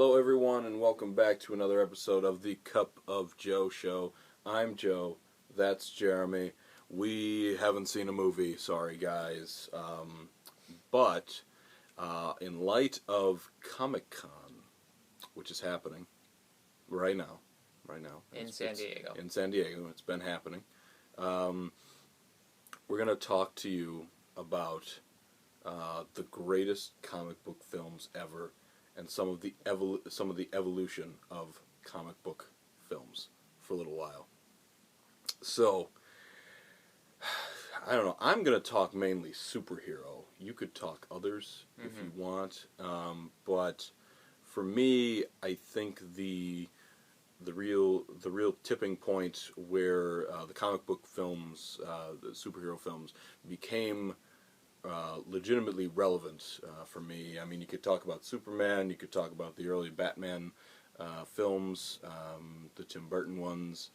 Hello, everyone, and welcome back to another episode of the Cup of Joe show. I'm Joe. That's Jeremy. We haven't seen a movie, sorry guys. But in light of Comic-Con, which is happening right now, In San Diego. In San Diego, it's been happening. We're going to talk to you about the greatest comic book films ever, and some of the evolution of comic book films for a little while. So, I don't know. I'm going to talk mainly superhero. You could talk others if you want, but for me, I think the real tipping point where the comic book films, the superhero films, became legitimately relevant for me. I mean, you could talk about Superman, you could talk about the early Batman films, the Tim Burton ones,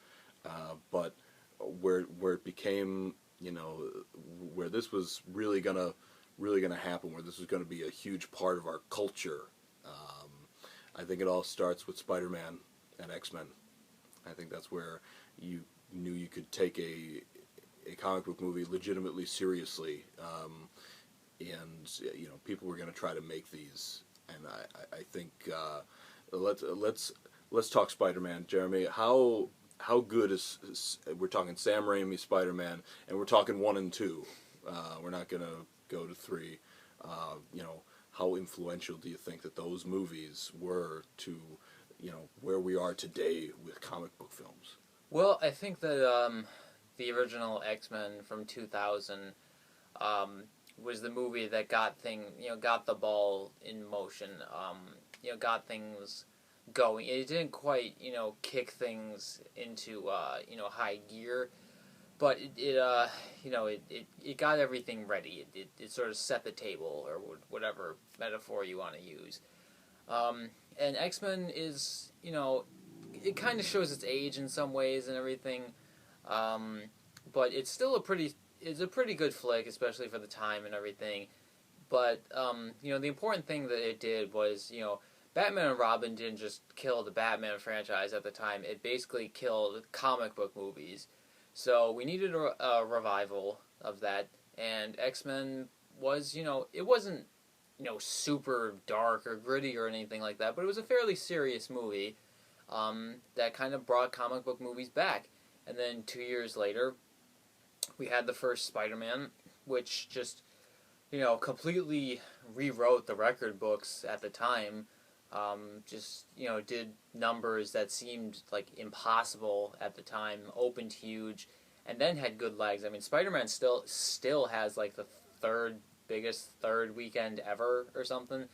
but where it became, where this was really gonna happen, where this was gonna be a huge part of our culture. I think it all starts with Spider-Man and X-Men. I think that's where you knew you could take a comic book movie legitimately seriously, and people were going to try to make these, and I think let's talk Spider-Man. Jeremy, how good is we're talking Sam Raimi Spider-Man, and we're talking 1 and 2. We're not going to go to 3. How influential do you think that those movies were to where we are today with comic book films? Well, I think that the original X-Men from 2000 was the movie that got the ball in motion. Got things going. It didn't quite kick things into high gear, but it got everything ready. It sort of set the table, or whatever metaphor you want to use. And X-Men is, it kind of shows its age in some ways and everything, but it's still a pretty good flick, especially for the time and everything. But the important thing that it did was, Batman and Robin didn't just kill the Batman franchise at the time. It basically killed comic book movies. So we needed a revival of that, and X-Men was, it wasn't super dark or gritty or anything like that, but it was a fairly serious movie that kind of brought comic book movies back. And then 2 years later, we had the first Spider-Man, which just, completely rewrote the record books at the time. Did numbers that seemed like impossible at the time, opened huge, and then had good legs. I mean, Spider-Man still has like the biggest third weekend ever or something.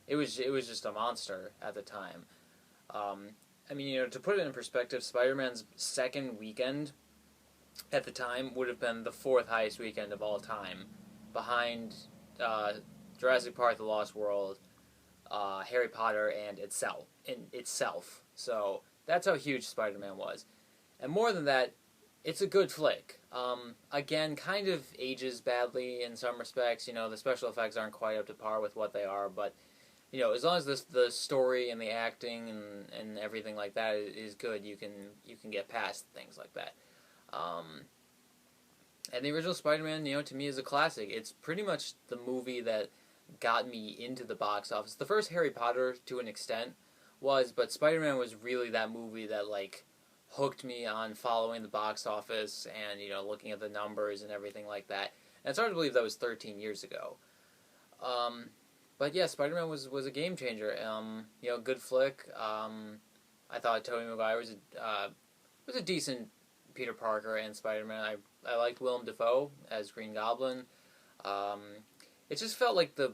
It was just a monster at the time. To put it in perspective, Spider-Man's second weekend at the time would have been the 4th highest weekend of all time, behind Jurassic Park: The Lost World, Harry Potter, and itself. So that's how huge Spider-Man was. And more than that, it's a good flick. Again, kind of ages badly in some respects. The special effects aren't quite up to par with what they are, but as long as the story and the acting and everything like that is good, you can get past things like that. And the original Spider-Man, to me, is a classic. It's pretty much the movie that got me into the box office. The first Harry Potter, to an extent, was, but Spider-Man was really that movie that, hooked me on following the box office and, looking at the numbers and everything like that. And it's hard to believe that was 13 years ago. But yeah, Spider-Man was a game changer. Good flick. I thought Tobey Maguire was a decent Peter Parker and Spider-Man. I liked Willem Dafoe as Green Goblin. It just felt like the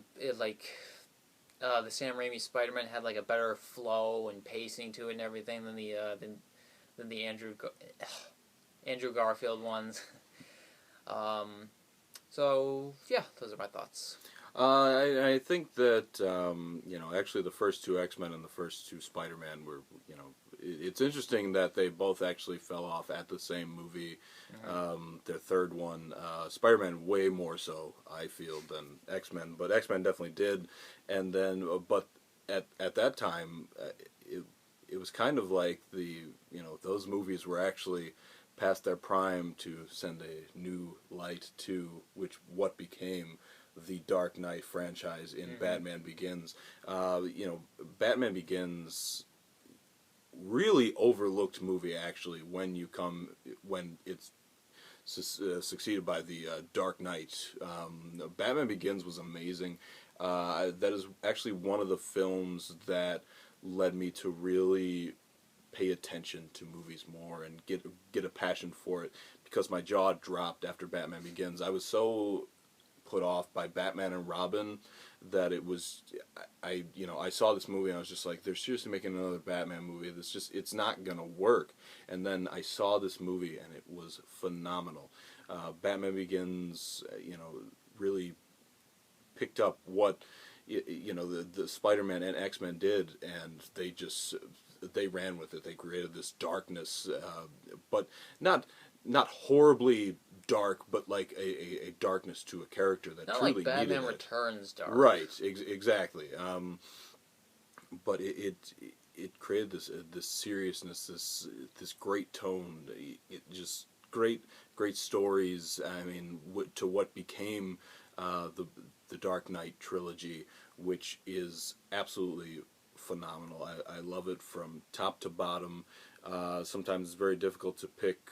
Sam Raimi Spider-Man had like a better flow and pacing to it and everything than the Andrew Garfield ones. So yeah, those are my thoughts. I think that actually the first 2 X-Men and the first 2 Spider-Man were, it's interesting that they both actually fell off at the same movie. Their third one, Spider-Man way more so, I feel, than X-Men, but X-Men definitely did. And then, but at that time, it was kind of like those movies were actually past their prime to send a new light to what became the Dark Knight franchise in Batman Begins. Batman Begins, really overlooked movie actually when it's succeeded by the Dark Knight. Batman Begins was amazing. That is actually one of the films that led me to really pay attention to movies more and get a passion for it, because my jaw dropped after Batman Begins. I was so put off by Batman and Robin that it was I saw this movie and I was just like, they're seriously making another Batman movie. It's not gonna work. And then I saw this movie and it was phenomenal. Batman Begins, really picked up what the Spider-Man and X-Men did, and they ran with it. They created this darkness, but not horribly dark, but like a darkness to a character that Not truly like Batman needed it. Returns dark. Right, exactly. But it created this seriousness, this great tone. It just great stories. I mean, to what became the Dark Knight trilogy, which is absolutely phenomenal. I love it from top to bottom. Sometimes it's very difficult to pick,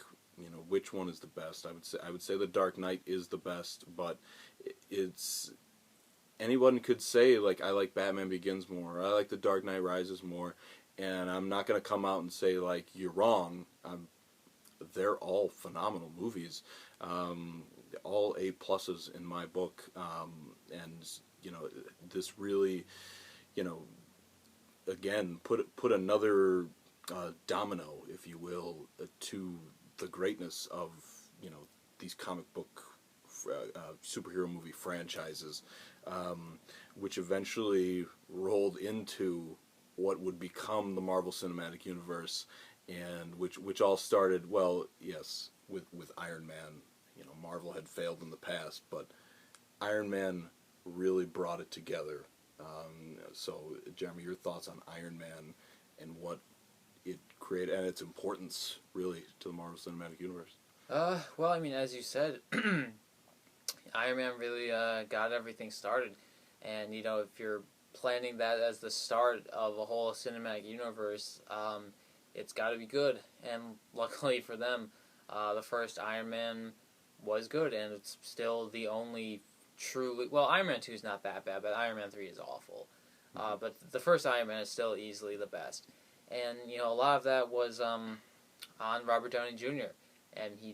which one is the best. I would say the Dark Knight is the best, but it's anyone could say, like, I like Batman Begins more, I like the Dark Knight Rises more, and I'm not going to come out and say, like, you're wrong. They're all phenomenal movies, all A pluses in my book, and this really, again, put another domino, if you will, to the greatness of these comic book superhero movie franchises, which eventually rolled into what would become the Marvel Cinematic Universe, and which all started, well, yes, with Iron Man. Marvel had failed in the past, but Iron Man really brought it together. So, Jeremy, your thoughts on Iron Man and what it created and its importance, really, to the Marvel Cinematic Universe? Well, I mean, as you said, Iron Man really got everything started. And, if you're planning that as the start of a whole cinematic universe, it's got to be good. And luckily for them, the first Iron Man was good, and it's still the only truly... Well, Iron Man 2 is not that bad, but Iron Man 3 is awful. But the first Iron Man is still easily the best. And, a lot of that was on Robert Downey Jr., and he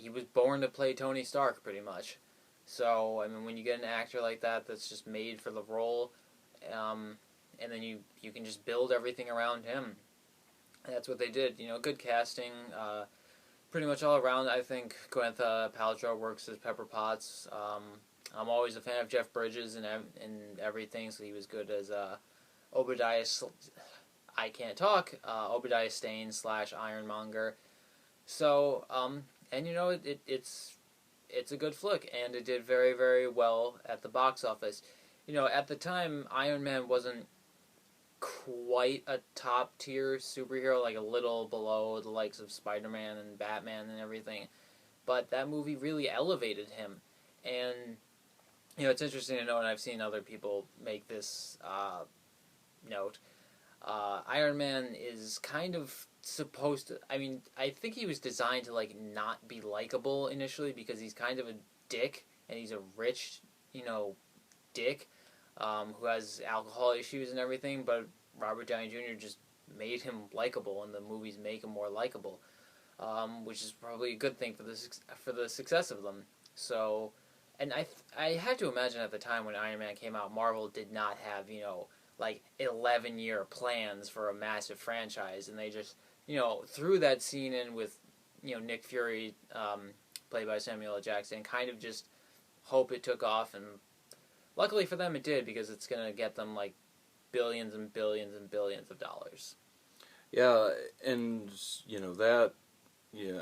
was born to play Tony Stark, pretty much. So, I mean, when you get an actor like that that's just made for the role, and then you can just build everything around him. And that's what they did. Good casting, pretty much all around. I think Gwyneth Paltrow works as Pepper Potts. I'm always a fan of Jeff Bridges and everything, so he was good as Obadiah... I can't talk. Obadiah Stane / Ironmonger. So, and it's a good flick, and it did very, very well at the box office. At the time, Iron Man wasn't quite a top-tier superhero, like a little below the likes of Spider-Man and Batman and everything. But that movie really elevated him. And, it's interesting to know, and I've seen other people make this note, Iron Man is kind of supposed to... I mean, I think he was designed to, like, not be likable initially because he's kind of a dick, and he's a rich, dick, who has alcohol issues and everything, but Robert Downey Jr. just made him likable, and the movies make him more likable, which is probably a good thing for the success of them. So, and I had to imagine at the time when Iron Man came out, Marvel did not have, like 11-year plans for a massive franchise, and they just, threw that scene in with, Nick Fury, played by Samuel L. Jackson, kind of just hope it took off, and luckily for them it did, because it's going to get them, like, billions and billions and billions of dollars. Yeah, and,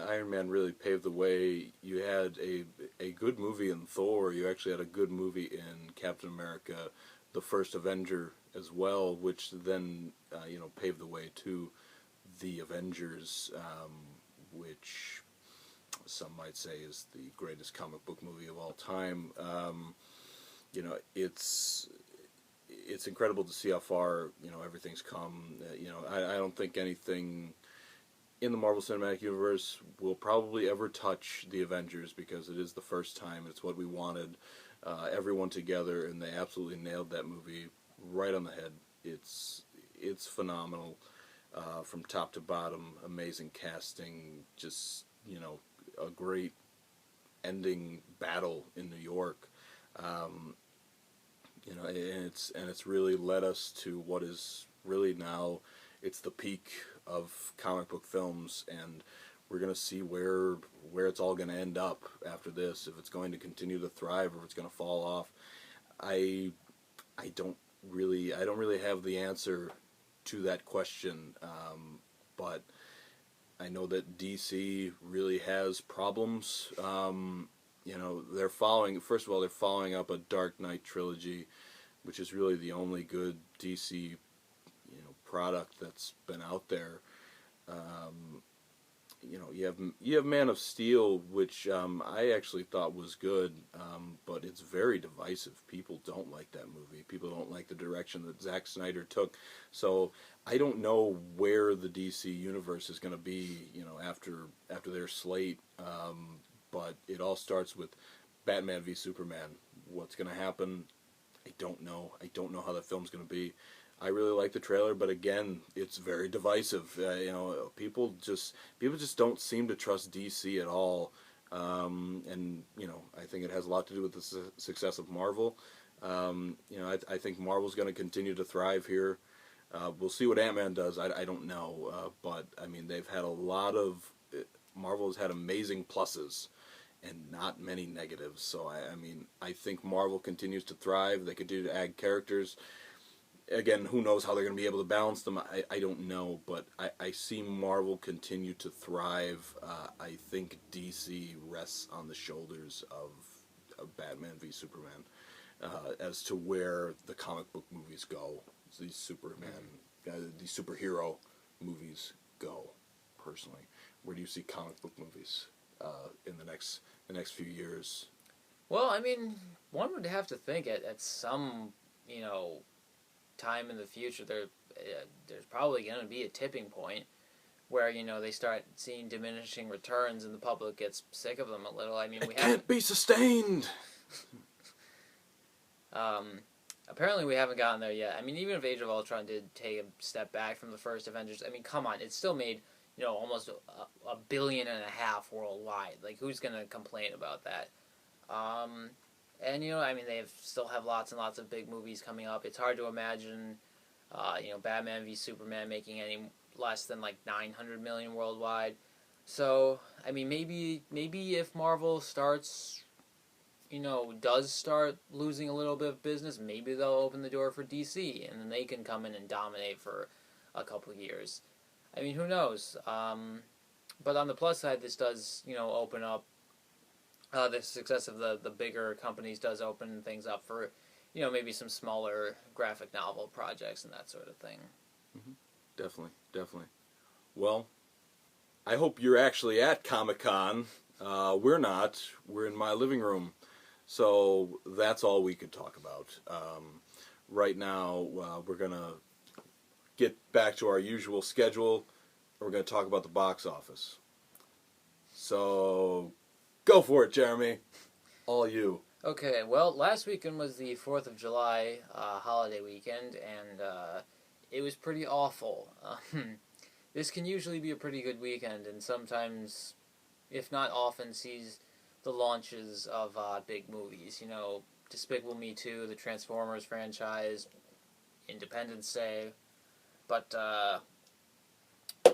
Iron Man really paved the way. You had a good movie in Thor, you actually had a good movie in Captain America, the first Avenger, as well, which then paved the way to the Avengers, which some might say is the greatest comic book movie of all time. It's incredible to see how far everything's come. I don't think anything in the Marvel Cinematic Universe will probably ever touch the Avengers, because it is the first time. It's what we wanted, everyone together, and they absolutely nailed that movie right on the head. It's phenomenal, from top to bottom. Amazing casting, just a great ending battle in New York. And it's really led us to what is really now, it's the peak of comic book films, and we're going to see where it's all going to end up after this, if it's going to continue to thrive or if it's going to fall off. I don't really have the answer to that question, but I know that DC really has problems. They're following up a Dark Knight trilogy, which is really the only good DC product that's been out there. You have Man of Steel, which I actually thought was good, but it's very divisive. People don't like that movie. People don't like the direction that Zack Snyder took. So I don't know where the DC universe is going to be, after their slate. But it all starts with Batman v Superman. What's going to happen? I don't know. I don't know how that film's going to be. I really like the trailer, but again, it's very divisive. People just don't seem to trust DC at all, and I think it has a lot to do with the success of Marvel. I think Marvel's going to continue to thrive here. We'll see what Ant-Man does. I don't know, but I mean, they've had a lot of Marvel has had amazing pluses and not many negatives. So I think Marvel continues to thrive. They continue to add characters. Again, who knows how they're going to be able to balance them? I don't know, but I see Marvel continue to thrive. I think DC rests on the shoulders of Batman v Superman as to where the comic book movies go. These superhero movies go. Personally, where do you see comic book movies in the next few years? Well, one would have to think at some time in the future there's probably going to be a tipping point where they start seeing diminishing returns and the public gets sick of them a little. We can't be sustained. Apparently we haven't gotten there yet. Even if Age of Ultron did take a step back from the first Avengers, come on, it still made almost $1.5 billion worldwide. Like, who's gonna complain about that? And they still have lots and lots of big movies coming up. It's hard to imagine, Batman v Superman making any less than like $900 million worldwide. So maybe if Marvel starts, does start losing a little bit of business, maybe they'll open the door for DC, and then they can come in and dominate for a couple of years. Who knows? But on the plus side, this does, open up. The success of the bigger companies does open things up for, maybe some smaller graphic novel projects and that sort of thing. Mm-hmm. Definitely. Well, I hope you're actually at Comic-Con. We're not. We're in my living room. So that's all we could talk about. Right now, we're going to get back to our usual schedule. We're going to talk about the box office. So go for it, Jeremy. All you. Okay, well, last weekend was the 4th of July holiday weekend, and it was pretty awful. This can usually be a pretty good weekend, and sometimes, if not often, sees the launches of big movies. Despicable Me 2, the Transformers franchise, Independence Day, but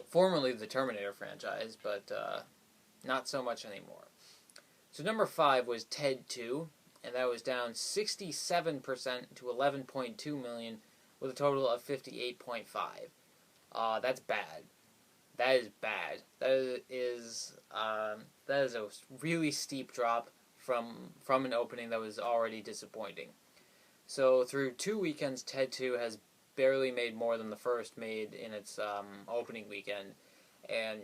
formerly the Terminator franchise, but not so much anymore. So number 5 was Ted 2, and that was down 67% to 11.2 million with a total of 58.5. That's bad. That is bad. That is a really steep drop from an opening that was already disappointing. So through 2 weekends, Ted 2 has barely made more than the first made in its opening weekend, and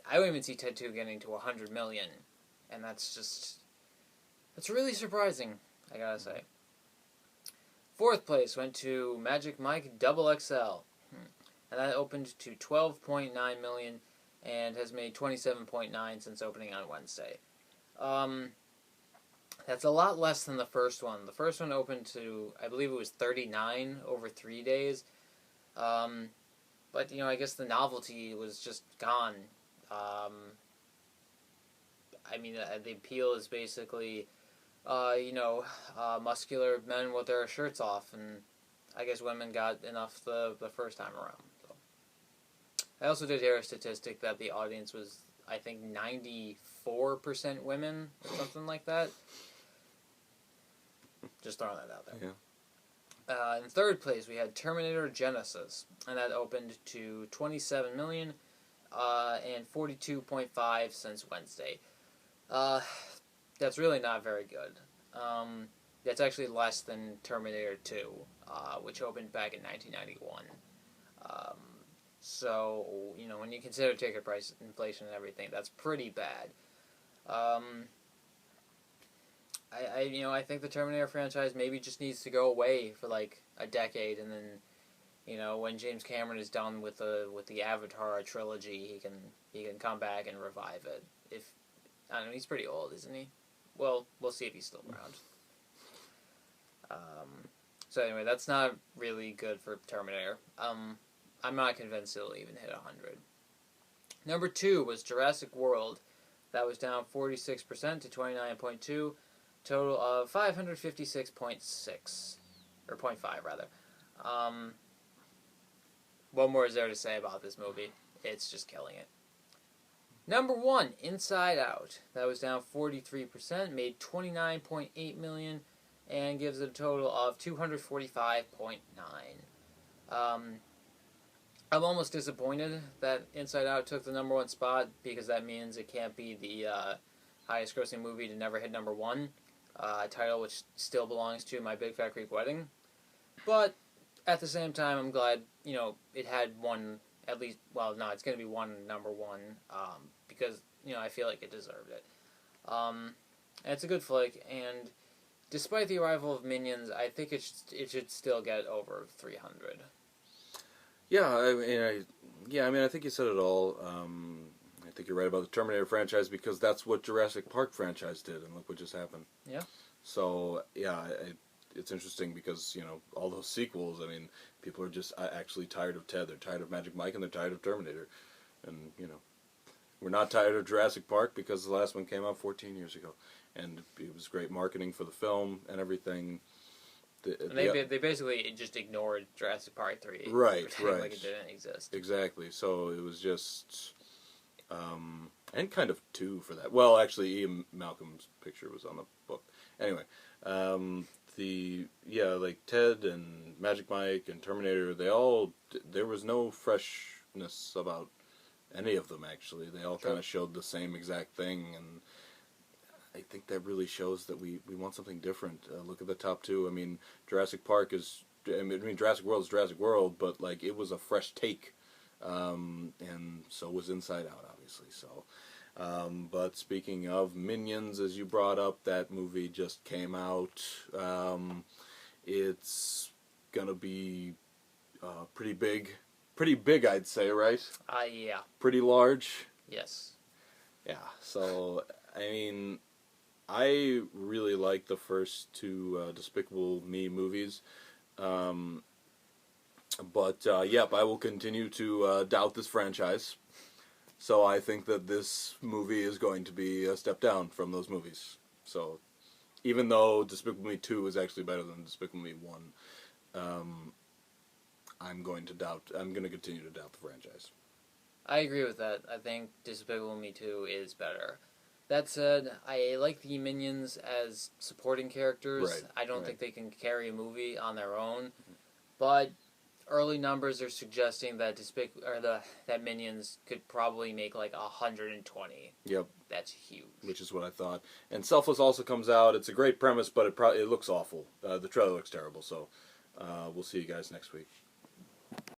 I don't even see Ted 2 getting to 100 million, and that's really surprising, I gotta say. Fourth place went to Magic Mike Double XL, and that opened to 12.9 million and has made 27.9 since opening on Wednesday. That's a lot less than the first one. The first one opened to, I believe it was 39 over 3 days. But, I guess the novelty was just gone. The appeal is basically, muscular men with their shirts off, and I guess women got enough the first time around. So. I also did hear a statistic that the audience was, I think, 94% women, or something like that. Just throwing that out there. Yeah. In third place, we had Terminator Genesis, and that opened to 27 million and 42.5 since Wednesday. That's really not very good. That's actually less than Terminator 2, which opened back in 1991. So, when you consider ticket price inflation and everything, that's pretty bad. I think the Terminator franchise maybe just needs to go away for like a decade, and then, when James Cameron is done with the Avatar trilogy, he can come back and revive it. I don't know, he's pretty old, isn't he? Well, we'll see if he's still around. So anyway, that's not really good for Terminator. I'm not convinced it'll even hit 100. Number 2 was Jurassic World. That was down 46% to 29.2. Total of 556.6. Or 0.5, rather. What more is there to say about this movie? It's just killing it. Number 1, Inside Out. That was down 43%, made $29.8 million, and gives it a total of 245.9. I'm almost disappointed that Inside Out took the number 1 spot, because that means it can't be the highest grossing movie to never hit number 1, a title which still belongs to My Big Fat Greek Wedding. But at the same time, I'm glad, it had one, at least, well, no, it's going to be one number 1, because, I feel like it deserved it. And it's a good flick, and despite the arrival of Minions, I think it should still get over 300. Yeah, I think you said it all. I think you're right about the Terminator franchise, because that's what Jurassic Park franchise did, and look what just happened. Yeah. So, yeah, it's interesting because, all those sequels, people are just actually tired of Ted, they're tired of Magic Mike, and they're tired of Terminator. And, we're not tired of Jurassic Park because the last one came out 14 years ago. And it was great marketing for the film and everything. They basically just ignored Jurassic Park 3. Right. Like it didn't exist. Exactly. So it was just... and kind of 2 for that. Well, actually, Ian Malcolm's picture was on the book. Anyway, Ted and Magic Mike and Terminator, there was no freshness about any of them, actually. They all kind of showed the same exact thing, and I think that really shows that we want something different. Look at the top 2. Jurassic Park is... Jurassic World is Jurassic World, but, it was a fresh take. And so was Inside Out, obviously. So, but speaking of Minions, as you brought up, that movie just came out. It's gonna be pretty big, I'd say, right? Yeah. Pretty large. Yes. Yeah. So, I really like the first 2 Despicable Me movies. But, I will continue to doubt this franchise. So I think that this movie is going to be a step down from those movies. So, even though Despicable Me 2 is actually better than Despicable Me 1, I'm going to continue to doubt the franchise. I agree with that. I think Despicable Me 2 is better. That said, I like the Minions as supporting characters. Right, I don't think they can carry a movie on their own. But Early numbers are suggesting that that Minions could probably make like 120. Yep. That's huge. Which is what I thought. And Selfless also comes out. It's a great premise, but it looks awful. The trailer looks terrible. So we'll see you guys next week.